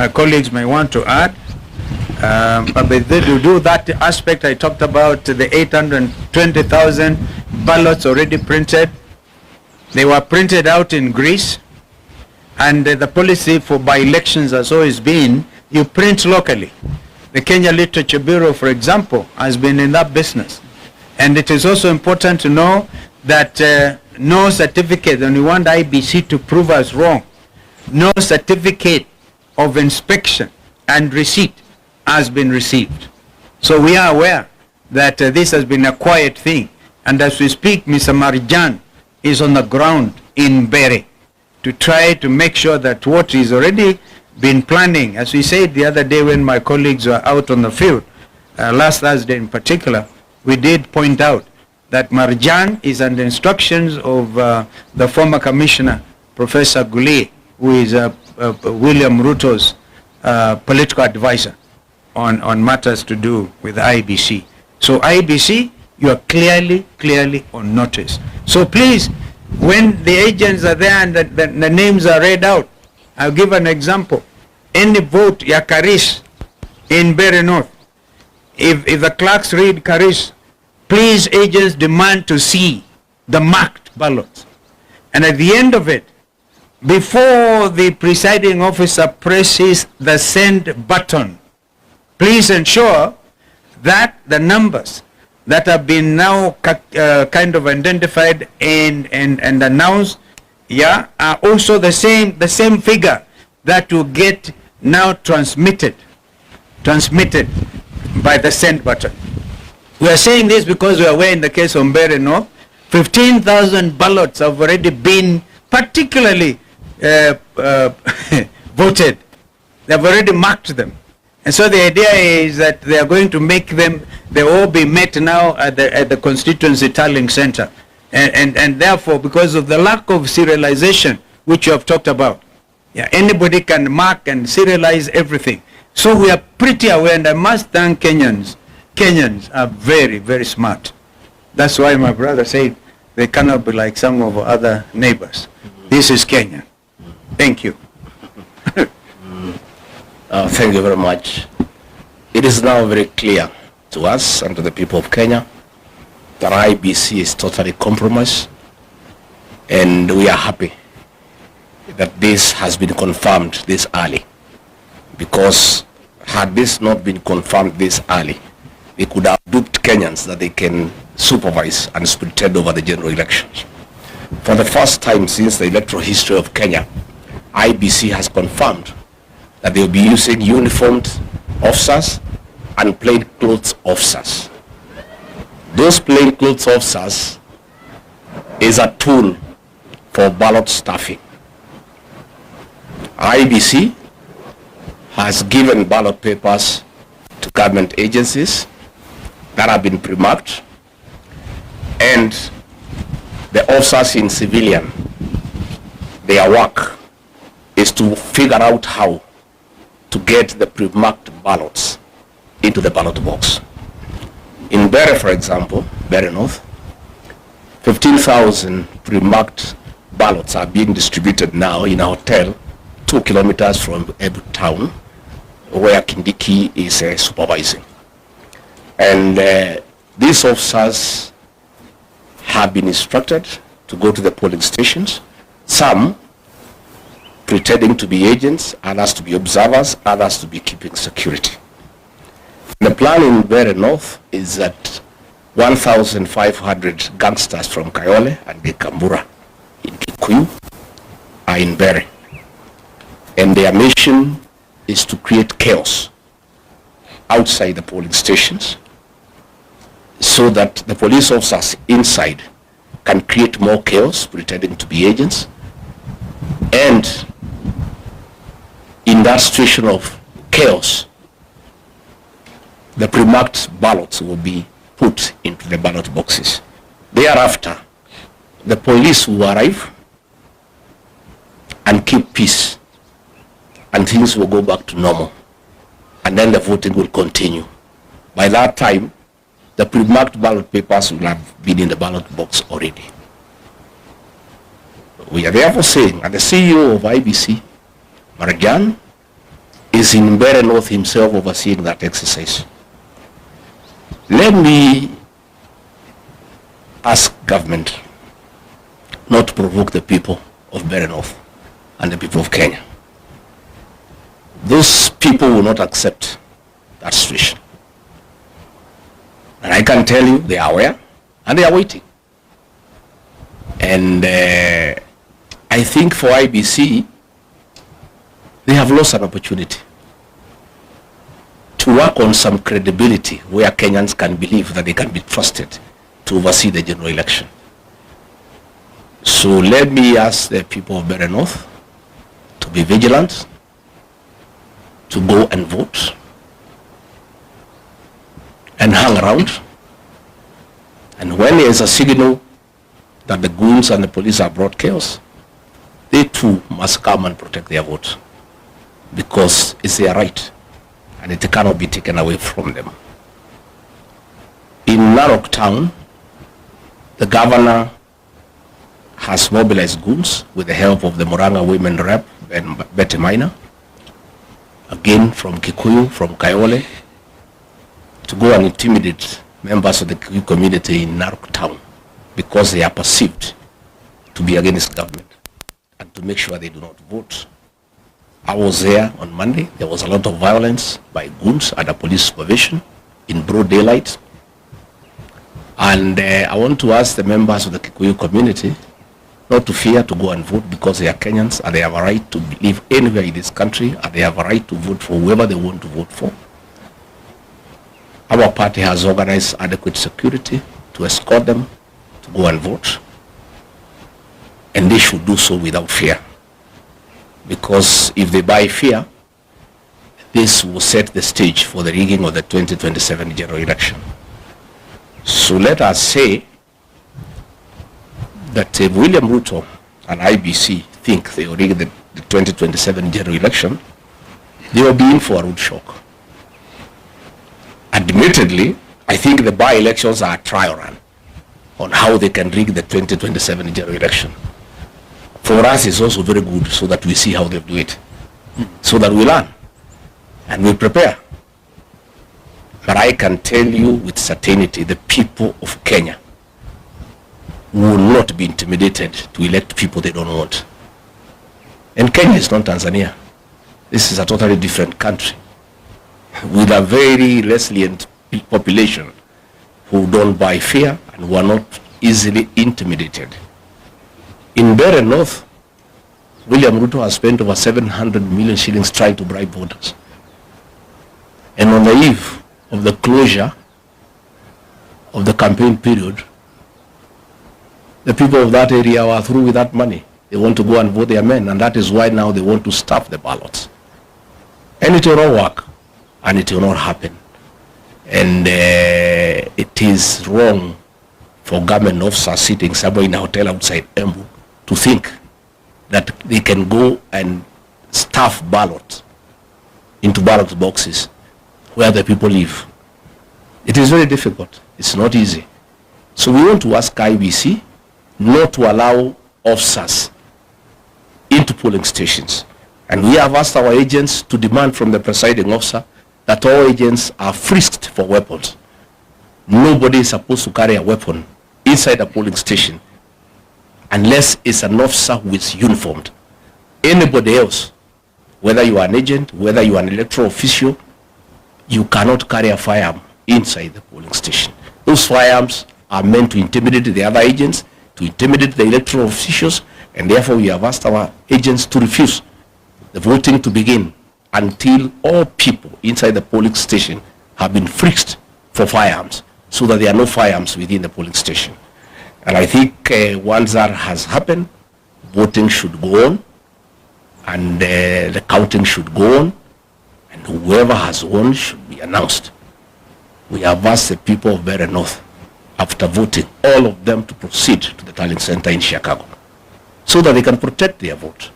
my colleagues may want to add. But to do that aspect, I talked about the 820,000 ballots already printed. They were printed out in Greece, and the policy for by-elections has always been, you print locally. The Kenya Literature Bureau, for example, has been in that business. And it is also important to know that no certificate, and we want IBC to prove us wrong, no certificate of inspection and receipt has been received. So we are aware that this has been a quiet thing. And as we speak, Mr. Marjan is on the ground in Bere to try to make sure that what is already been planning, as we said the other day when my colleagues were out on the field, last Thursday in particular, we did point out that Marjan is under instructions of the former commissioner, Professor Guli, who is William Ruto's political advisor on matters to do with IBC. So IBC, you are clearly on notice. So please, when the agents are there and the names are read out, I'll give an example. Any vote ya Karis in Bere North, if the clerks read Karis, please agents demand to see the marked ballots. And at the end of it, before the presiding officer presses the send button, please ensure that the numbers that have been now kind of identified and announced, yeah, are also the same figure that will get now transmitted by the send button. We are saying this because we are aware in the case of Mbeere North, 15,000 ballots have already been particularly voted. They have already marked them. And so the idea is that they are going to make them, they all be met now at the constituency tallying center. And therefore, because of the lack of serialization, which you have talked about, yeah, anybody can mark and serialize everything. So we are pretty aware, and I must thank Kenyans. Kenyans are very smart. That's why my brother said they cannot be like some of our other neighbors. This is Kenya. Thank you. Thank you very much. It is now very clear to us and to the people of Kenya that IBC is totally compromised, and we are happy that this has been confirmed this early, because had this not been confirmed this early, they could have duped Kenyans that they can supervise and pretend over the general elections. For the first time since the electoral history of Kenya, IBC has confirmed that they will be using uniformed officers and plainclothes officers. Those plainclothes officers is a tool for ballot stuffing. IBC has given ballot papers to government agencies that have been pre-marked, and the officers in civilian, their work is to figure out how to get the pre-marked ballots into the ballot box. In Bere, for example, Bere North, 15,000 pre-marked ballots are being distributed now in a hotel 2 kilometers from Ebu town, where Kindiki is supervising. And these officers have been instructed to go to the polling stations, some pretending to be agents, others to be observers, others to be keeping security. The plan in Bere North is that 1,500 gangsters from Kayole and Gekambura in Kikuyu are in Bere. And their mission is to create chaos outside the polling stations so that the police officers inside can create more chaos, pretending to be agents. And in that situation of chaos, the pre-marked ballots will be put into the ballot boxes. Thereafter, the police will arrive and keep peace, and things will go back to normal, and then the voting will continue. By that time, the pre-marked ballot papers will have been in the ballot box already. We are therefore saying, and the CEO of IBC, Marjan, is is in Mbeere North himself overseeing that exercise. Let me ask government not to provoke the people of Mbeere North and the people of Kenya. Those people will not accept that situation. And I can tell you they are aware and they are waiting. And I think for IBC, they have lost an opportunity to work on some credibility where Kenyans can believe that they can be trusted to oversee the general election. So let me ask the people of Mbeere North to be vigilant, to go and vote, and hang around. And when there is a signal that the goons and the police have brought chaos, they too must come and protect their vote, because it's their right and it cannot be taken away from them. In Narok town, the governor has mobilized goons with the help of the Murang'a women rep and Betty Minor, again from Kikuyu, from Kayole, to go and intimidate members of the Kikuyu community in Narok town because they are perceived to be against government and to make sure they do not vote. I was there on Monday. There was a lot of violence by goons under police supervision in broad daylight. And I want to ask the members of the Kikuyu community not to fear to go and vote, because they are Kenyans and they have a right to live anywhere in this country and they have a right to vote for whoever they want to vote for. Our party has organized adequate security to escort them to go and vote, and they should do so without fear, because if they buy fear, this will set the stage for the rigging of the 2027 general election. So let us say that if William Ruto and IBC think they will rig the 2027 general election, they will be in for a rude shock. Admittedly, I think the by-elections are a trial run on how they can rig the 2027 general election. For us, it's also very good so that we see how they do it, so that we learn and we prepare. But I can tell you with certainty, the people of Kenya will not be intimidated to elect people they don't want. And Kenya is not Tanzania. This is a totally different country with a very resilient population who don't buy fear and who are not easily intimidated. In Mbeere North, William Ruto has spent over 700 million shillings trying to bribe voters. And on the eve of the closure of the campaign period, the people of that area were through with that money. They want to go and vote their men, and that is why now they want to stuff the ballots. And it will not work, and it will not happen. And it is wrong for government officers sitting somewhere in a hotel outside Embu to think that they can go and stuff ballots into ballot boxes where the people live. It is very difficult. It's not easy. So we want to ask IBC not to allow officers into polling stations. And we have asked our agents to demand from the presiding officer that all agents are frisked for weapons. Nobody is supposed to carry a weapon inside a polling station unless it's an officer who is uniformed. Anybody else, whether you are an agent, whether you are an electoral official, you cannot carry a firearm inside the polling station. Those firearms are meant to intimidate the other agents, to intimidate the electoral officials, and therefore we have asked our agents to refuse the voting to begin until all people inside the polling station have been frisked for firearms, so that there are no firearms within the polling station. And I think once that has happened, voting should go on, and the counting should go on, and whoever has won should be announced. We have asked the people of Mbeere North, after voting, all of them to proceed to the tallying center in Chicago, so that they can protect their vote.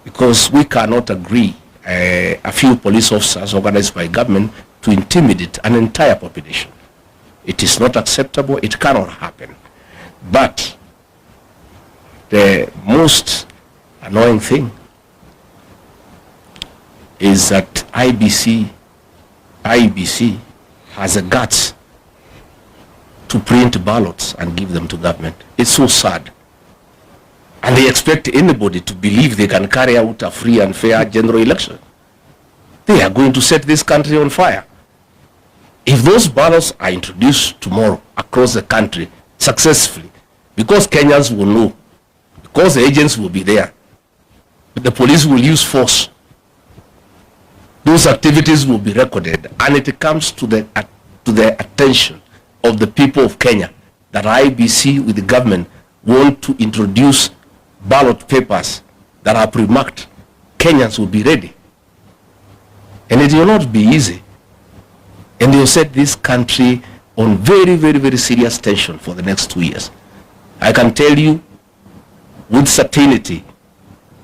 Because we cannot agree a few police officers organized by government to intimidate an entire population. It is not acceptable. It cannot happen. But the most annoying thing is that IBC has the guts to print ballots and give them to government. It's so sad. And they expect anybody to believe they can carry out a free and fair general election. They are going to set this country on fire. If those ballots are introduced tomorrow across the country successfully, because Kenyans will know, because the agents will be there, the police will use force, those activities will be recorded, and it comes to the attention of the people of Kenya that IBC with the government want to introduce ballot papers that are pre-marked. Kenyans will be ready. And it will not be easy. And they will set this country on very, very, very serious tension for the next 2 years. I can tell you with certainty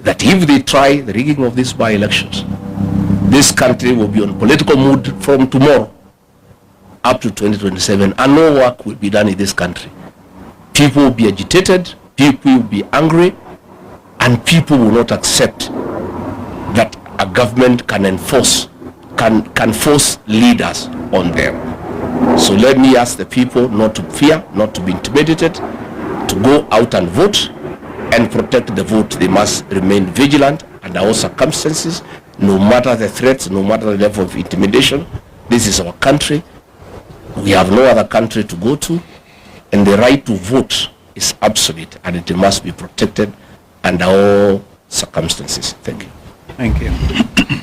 that if they try the rigging of these by-elections, this country will be on political mood from tomorrow up to 2027, and no work will be done in this country. People will be agitated, people will be angry, and people will not accept that a government can enforce, can force leaders on them. So let me ask the people not to fear, not to be intimidated, to go out and vote and protect the vote. They must remain vigilant under all circumstances, no matter the threats, no matter the level of intimidation. This is our country. We have no other country to go to, and the right to vote is absolute, and it must be protected under all circumstances. Thank you. Thank you.